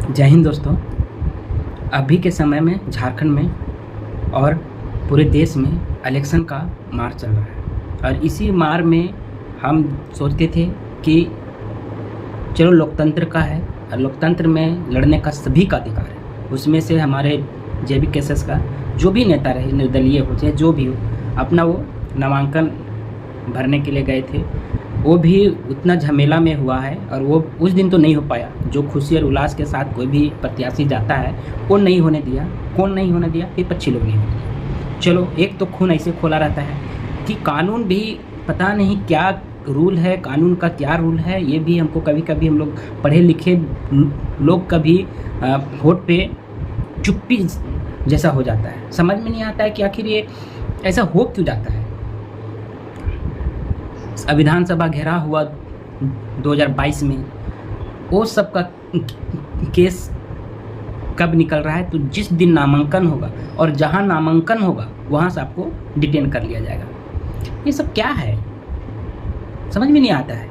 जय हिंद दोस्तों। अभी के समय में झारखंड में और पूरे देश में इलेक्शन का मार चल रहा है और इसी मार में हम सोचते थे कि चलो लोकतंत्र का है और लोकतंत्र में लड़ने का सभी का अधिकार है। उसमें से हमारे जेबी केसेस का जो भी नेता रहे, निर्दलीय हो चाहे जो भी हो, अपना वो नामांकन भरने के लिए गए थे। वो भी उतना झमेला में हुआ है और वो उस दिन तो नहीं हो पाया जो खुशी और उल्लास के साथ कोई भी प्रत्याशी जाता है वो नहीं होने दिया। कौन नहीं होने दिया? विपक्षी लोग नहीं होने दिया। चलो, एक तो खून ऐसे खोला रहता है कि कानून भी पता नहीं क्या रूल है, कानून का क्या रूल है, ये भी हमको कभी कभी हम लोग पढ़े लिखे लोग कभी वोट पे चुप्पी जैसा हो जाता है। समझ में नहीं आता है कि आखिर ये ऐसा हो क्यों जाता है। विधानसभा घेराव हुआ 2022 में, वो सब का केस कब निकल रहा है? तो जिस दिन नामांकन होगा और जहां नामांकन होगा वहां से आपको डिटेन कर लिया जाएगा। ये सब क्या है, समझ में नहीं आता है।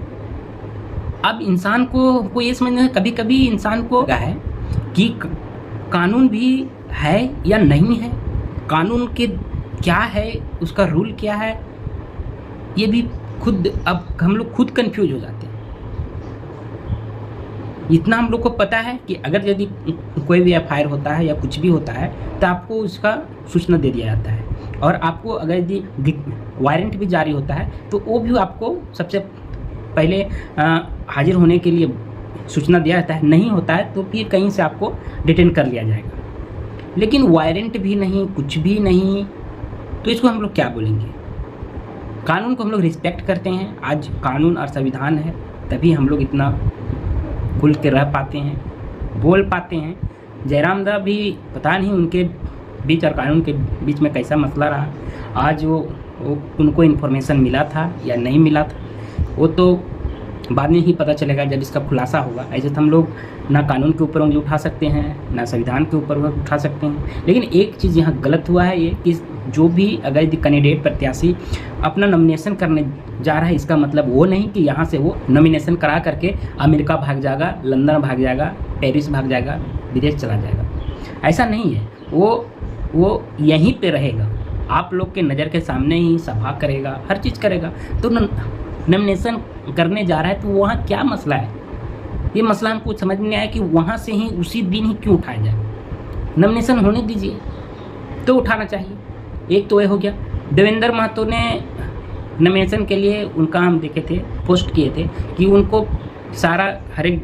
अब इंसान को ये समझना है, कभी कभी इंसान को है कि कानून भी है या नहीं है, कानून के क्या है, उसका रूल क्या है, ये भी खुद अब हम लोग खुद कंफ्यूज हो जाते हैं। इतना हम लोग को पता है कि अगर यदि कोई भी एफआईआर होता है या कुछ भी होता है तो आपको उसका सूचना दे दिया जाता है और आपको अगर यदि वारंट भी जारी होता है तो वो भी आपको सबसे पहले हाजिर होने के लिए सूचना दिया जाता है। नहीं होता है तो फिर कहीं से आपको डिटेन कर लिया जाएगा। लेकिन वारंट भी नहीं, कुछ भी नहीं, तो इसको हम लोग क्या बोलेंगे? कानून को हम लोग रिस्पेक्ट करते हैं। आज कानून और संविधान है तभी हम लोग इतना खुल के रह पाते हैं, बोल पाते हैं। जयराम दा भी पता नहीं उनके बीच और कानून के बीच में कैसा मसला रहा। आज वो उनको इन्फॉर्मेशन मिला था या नहीं मिला था, वो तो बाद में ही पता चलेगा जब इसका खुलासा होगा। ऐसे तो हम लोग ना कानून के ऊपर उंगली उठा सकते हैं ना संविधान के ऊपर उठा सकते हैं। लेकिन एक चीज़ यहाँ गलत हुआ है ये कि जो भी अगर कैंडिडेट प्रत्याशी अपना नॉमिनेशन करने जा रहा है, इसका मतलब वो नहीं कि यहाँ से वो नॉमिनेशन करा करके अमेरिका भाग जाएगा, लंदन भाग जाएगा, पेरिस भाग जाएगा, विदेश चला जाएगा। ऐसा नहीं है। वो यहीं पे रहेगा, आप लोग के नज़र के सामने ही सभा करेगा, हर चीज़ करेगा। तो नॉमिनेशन करने जा रहा है तो वहाँ क्या मसला है? ये मसला हमको समझ में नहीं आया कि वहाँ से ही उसी दिन ही क्यों उठाया जाए। नॉमिनेशन होने दीजिए तो उठाना चाहिए। एक तो ये हो गया। देवेंद्र महतो ने नॉमिनेशन के लिए उनका हम देखे थे, पोस्ट किए थे कि उनको सारा हर एक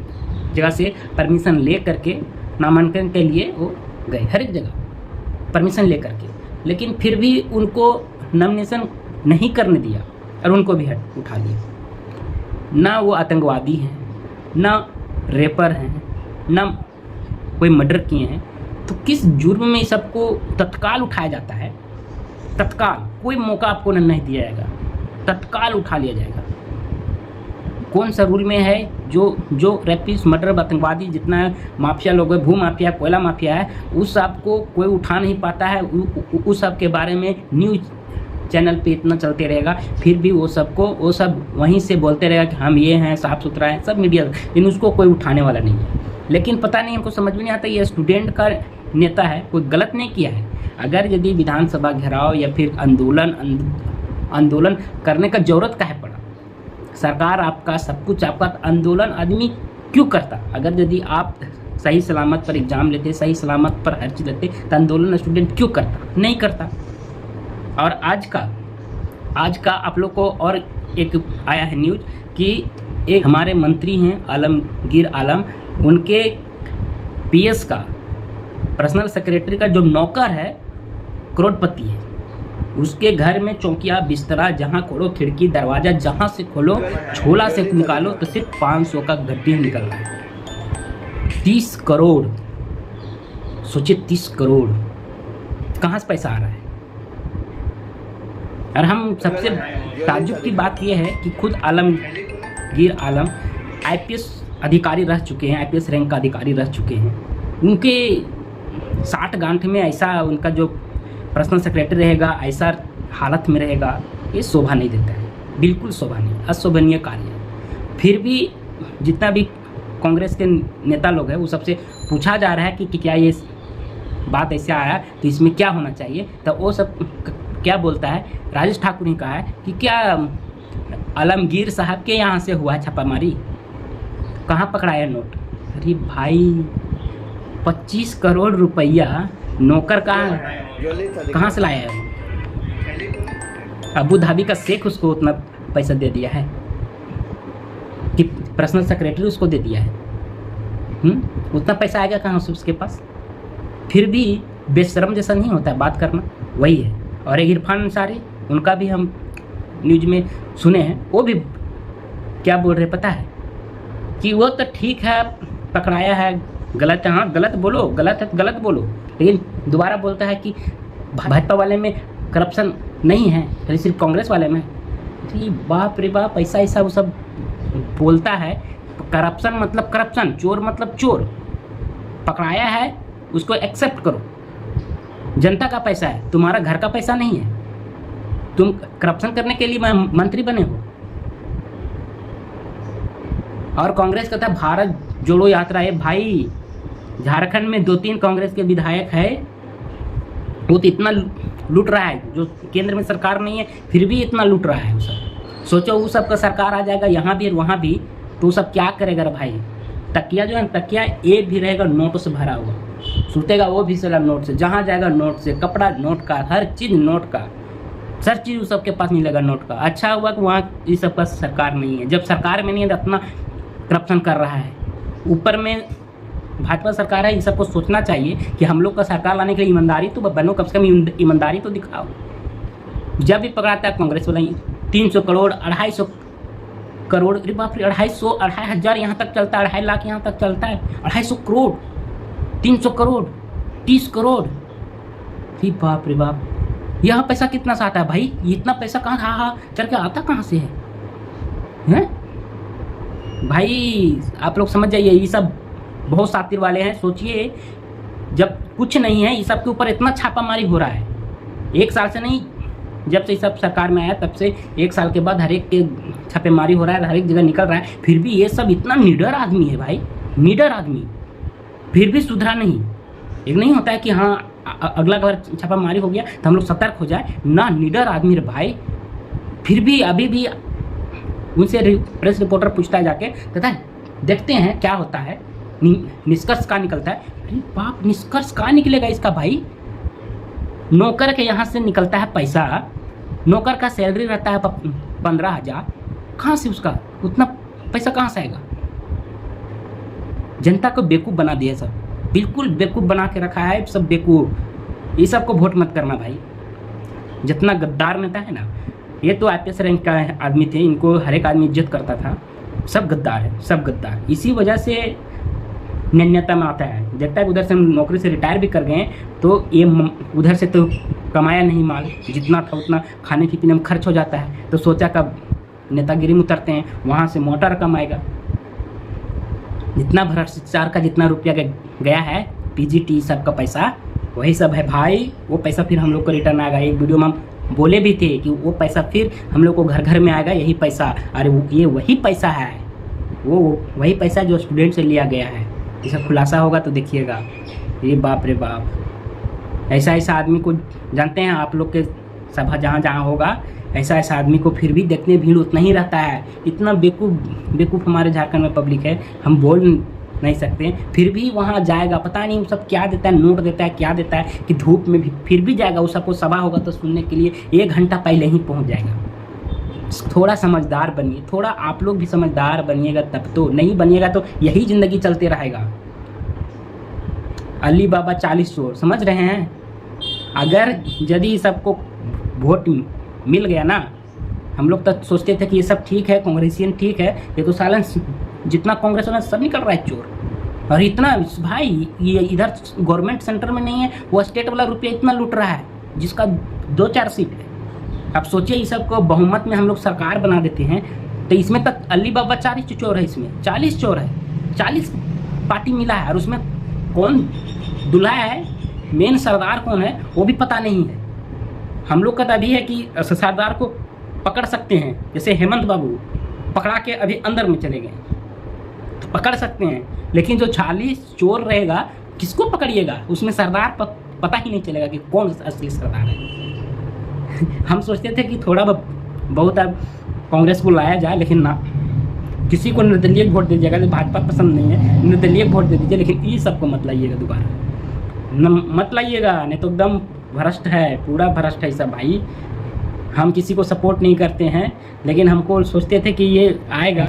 जगह से परमिशन ले करके नामांकन के लिए वो गए, हर एक जगह परमिशन ले करके, लेकिन फिर भी उनको नॉमिनेशन नहीं करने दिया और उनको भी उठा लिया। ना वो आतंकवादी हैं, ना रेपर हैं, ना कोई मर्डर किए हैं, तो किस जुर्म में सबको तत्काल उठाया जाता है? तत्काल कोई मौका आपको नहीं दिया जाएगा, तत्काल उठा लिया जाएगा। कौन सा रूल में है जो रेपिस्ट, मर्डर, आतंकवादी, जितना माफिया लोग है, भू माफिया, कोयला माफिया है, उस सब को कोई उठा नहीं पाता है। उस सब के बारे में न्यूज़ चैनल पे इतना चलते रहेगा, फिर भी वो सब वहीं से बोलते रहेगा कि हम ये हैं, साफ़ सुथरा है, सब मीडिया, लेकिन उसको कोई उठाने वाला नहीं है। लेकिन पता नहीं, हमको समझ में नहीं आता, ये स्टूडेंट का नेता है, कोई गलत नहीं किया है। अगर यदि विधानसभा घेराव या फिर आंदोलन करने का ज़रूरत काहे पड़ा? सरकार आपका सब कुछ, आपका आंदोलन आदमी क्यों करता? अगर यदि आप सही सलामत पर एग्ज़ाम लेते, सही सलामत पर हर चीज़ लेते, तो आंदोलन स्टूडेंट क्यों करता? नहीं करता। और आज का आप लोग को और एक आया है न्यूज़ कि एक हमारे मंत्री हैं आलमगीर आलम, उनके पीएस का, पर्सनल सेक्रेटरी का जो नौकर है करोड़पति है। उसके घर में चौकिया, बिस्तरा, जहाँ खोलो खिड़की दरवाज़ा, जहाँ से खोलो, छोला से निकालो तो सिर्फ 500 का गड्ढी निकल रहा है। 30 करोड़, सोचिए 30 करोड़ कहाँ से पैसा आ रहा है? और हम सबसे ताज्जुब की बात यह है कि खुद आलमगीर आलम आईपीएस अधिकारी रह चुके हैं, आईपीएस रैंक का अधिकारी रह चुके हैं। उनके 60 गांठ में ऐसा उनका जो पर्सनल सेक्रेटरी रहेगा, ऐसा हालत में रहेगा, ये शोभा नहीं देता है, बिल्कुल शोभा नहीं, अशोभनीय कार्य है। फिर भी जितना भी कांग्रेस के नेता लोग हैं वो सबसे पूछा जा रहा है कि क्या ये बात ऐसे आया तो इसमें क्या होना चाहिए, तो वो सब क्या बोलता है, राजेश ठाकुर ने कहा है कि क्या आलमगीर साहब के यहाँ से हुआ छापामारी, कहाँ पकड़ाया नोट। अरे भाई 25 करोड़ रुपया नौकर कहाँ से लाया है? अबू धाबी का शेख उसको उतना पैसा दे दिया है कि पर्सनल सेक्रेटरी उसको दे दिया है। उतना पैसा आएगा कहाँ से उसके पास? फिर भी बेशरम जैसा नहीं होता है बात करना, वही है। और एक इरफान अंसारी, उनका भी हम न्यूज में सुने हैं, वो भी क्या बोल रहे पता है कि वो तो ठीक है पकड़ाया है, गलत है, हाँ गलत बोलो, गलत है तो गलत बोलो, लेकिन दोबारा बोलता है कि भाजपा वाले में करप्शन नहीं है, तो सिर्फ कांग्रेस वाले में। तो बाप रे बाप, ऐसा ऐसा वो सब बोलता है। करप्शन मतलब करप्शन, चोर मतलब चोर। पकड़ाया है उसको एक्सेप्ट करो, जनता का पैसा है, तुम्हारा घर का पैसा नहीं है। तुम करप्शन करने के लिए मंत्री बने हो। और कांग्रेस का था भारत जोड़ो यात्रा है भाई, झारखंड में 2-3 कांग्रेस के विधायक है, वो तो इतना लूट रहा है, जो केंद्र में सरकार नहीं है फिर भी इतना लूट रहा है। वो सब सोचो, वो सब का सरकार आ जाएगा यहाँ भी और वहाँ भी, तो सब क्या करेगा भाई? तकिया जो है, तकिया एक भी रहेगा नोटों से भरा हुआ, सुतेगा वो भी साला नोट से, जहाँ जाएगा नोट से, कपड़ा नोट का, हर चीज़ नोट का, हर चीज़ उस सबके पास मिलेगा नोट का। अच्छा हुआ कि वहाँ इस सब का सरकार नहीं है, जब सरकार में नहीं है तो अपना करप्शन कर रहा है। ऊपर में भाजपा सरकार है, इन सबको सोचना चाहिए कि हम लोग का सरकार लाने के लिए ईमानदारी तो बनो, कम से कम ईमानदारी तो दिखाओ। जब भी पकड़ाता है कांग्रेस वाला 300 करोड़ 250 करोड़, अरे बाप रे, 250 2,500 यहाँ तक चलता है, 2.5 लाख यहाँ तक चलता है, 250 करोड़ 300 करोड़ 30 करोड़, अरे बाप रे बाप, यह पैसा कितना सा आता है भाई? इतना पैसा कहाँ चल के आता कहाँ से है भाई? आप लोग समझ जाइए, ये सब बहुत शातिर वाले हैं। सोचिए, जब कुछ नहीं है, ये सब के ऊपर इतना छापामारी हो रहा है। 1 साल से नहीं, जब से ये सब सरकार में आया तब से 1 साल के बाद हर एक के छापेमारी हो रहा है, हर एक जगह निकल रहा है। फिर भी ये सब इतना निडर आदमी है भाई, निडर आदमी, फिर भी सुधरा नहीं। एक नहीं होता है कि हाँ अगला बार छापामारी हो गया तो हम लोग सतर्क हो जाए ना, निडर आदमी है भाई। फिर भी अभी भी उनसे प्रेस रिपोर्टर पूछता है जाके, कहता है देखते हैं क्या होता है, निष्कर्ष का निकलता है। अरे बाप, निष्कर्ष का निकलेगा इसका भाई? नौकर के यहाँ से निकलता है पैसा, नौकर का सैलरी रहता है 15,000, कहाँ से उसका उतना पैसा कहाँ से आएगा? जनता को बेवकूफ़ बना दिया सब, बिल्कुल बेवकूफ़ बना के रखा है सब बेवकूफ़। ये सब को वोट मत करना भाई। जितना गद्दार नेता है ना, ये तो IPS रैंक का आदमी थे, इनको हर एक आदमी इज्जत करता था। सब गद्दार है, सब गद्दार। इसी वजह से निन्यता में आता है। देखता है उधर से हम नौकरी से रिटायर भी कर गए तो ये उधर से तो कमाया नहीं माल, जितना था उतना खाने की पीने में खर्च हो जाता है। तो सोचा कब नेतागिरी में उतरते हैं, वहाँ से मोटर कमाएगा। जितना भ्रष्टाचार का जितना रुपया गया है, PGT सब का पैसा, वही सब है भाई। वो पैसा फिर हम लोग को रिटर्न आएगा। एक वीडियो में हम बोले भी थे कि वो पैसा फिर हम लोग को घर घर में आएगा, यही पैसा। अरे ये वही पैसा है, वो वही पैसा जो स्टूडेंट से लिया गया है। इसका खुलासा होगा तो देखिएगा। ये बाप रे बाप, ऐसा ऐसा आदमी को जानते हैं आप लोग के सभा जहाँ जहाँ होगा, ऐसा ऐसा आदमी को फिर भी देखने भीड़ उतना ही रहता है। इतना बेवकूफ़ हमारे झारखंड में पब्लिक है, हम बोल नहीं सकते। फिर भी वहाँ जाएगा, पता नहीं वो सब क्या देता है, नोट देता है, क्या देता है कि धूप में भी फिर भी जाएगा। वो सबको सभा होगा तो सुनने के लिए 1 घंटा पहले ही पहुँच जाएगा। थोड़ा समझदार बनिए, थोड़ा आप लोग भी समझदार बनिएगा, तब तो। नहीं बनिएगा तो यही ज़िंदगी चलते रहेगा। अली बाबा 40 चोर, समझ रहे हैं? अगर यदि सबको वोट मिल गया ना, हम लोग तो सोचते थे कि ये सब ठीक है, कांग्रेसियन ठीक है, ये तो सालन जितना कांग्रेस वाला सब निकल रहा है चोर। और इतना भाई, ये इधर गवर्नमेंट सेंटर में नहीं है, वो स्टेट वाला रुपया इतना लूट रहा है जिसका 2-4 सीट है। अब सोचिए, इस सब को बहुमत में हम लोग सरकार बना देते हैं तो इसमें तक अली बाबा 40 चोर है, इसमें 40 चोर है, 40 पार्टी मिला है। और उसमें कौन दूल्हा है, मेन सरदार कौन है वो भी पता नहीं है। हम लोग का तो अभी है कि सरदार को पकड़ सकते हैं, जैसे हेमंत बाबू पकड़ा के अभी अंदर में चले गए। तो पकड़ सकते हैं, लेकिन जो 40 चोर रहेगा किसको पकड़िएगा? उसमें सरदार पता ही नहीं चलेगा कि कौन असली सरदार है। हम सोचते थे कि थोड़ा बहुत अब कांग्रेस को लाया जाए, लेकिन ना, किसी को निर्दलीय वोट दे दीजिएगा। भाजपा पसंद नहीं है, निर्दलीय वोट दे दीजिए, लेकिन ये सबको मत लाइएगा दोबारा, मत लाइएगा, नहीं तो एकदम भ्रष्ट है, पूरा भ्रष्ट है सब भाई। हम किसी को सपोर्ट नहीं करते हैं, लेकिन हमको सोचते थे कि ये आएगा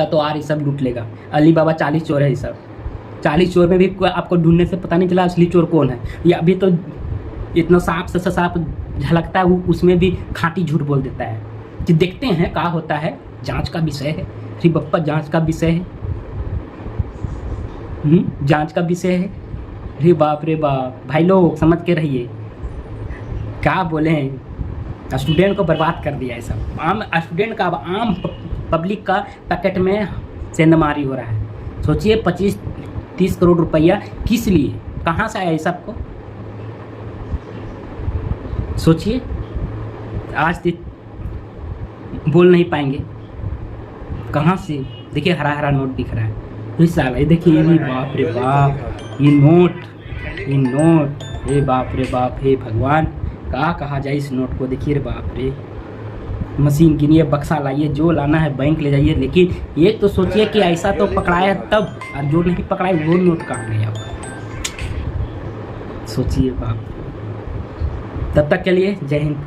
तो ये सब लूट लेगा। अली बाबा 40 चोर है ये सब, 40 चोर में भी आपको ढूंढने से पता नहीं चला असली चोर कौन है। ये अभी तो इतना साफ से साफ झलकता है, उसमें भी खाँटी झूठ बोल देता है। कि देखते हैं क्या होता है, जांच का विषय है। अरे बप्पा, जांच का विषय है, जांच का विषय है। अरे बाप रे बाप, भाई लोग समझ के रहिए, क्या बोले हैं, स्टूडेंट को बर्बाद कर दिया है सब। आम स्टूडेंट का, आम पब्लिक का पैकेट में सेंधमारी हो रहा है। सोचिए 25-30 करोड़ रुपया किस लिए, कहाँ से आया ये सबको? सोचिए, आज बोल नहीं पाएंगे कहाँ से। देखिए हरा हरा नोट दिख रहा है इस साल, ये देखिए, ये बाप रे बाप, ये नोट, हे बाप रे बाप, हे भगवान, कहा जाए इस नोट को। देखिए रे बाप रे, मशीन गिनिए, बक्सा लाइए, जो लाना है बैंक ले जाइए, लेकिन ये तो सोचिए कि ऐसा तो पकड़ाया तब, और जो नहीं पकड़ाए वो नोट कहाँ गया। सोचिए बाप। तब तक के लिए जय हिंद।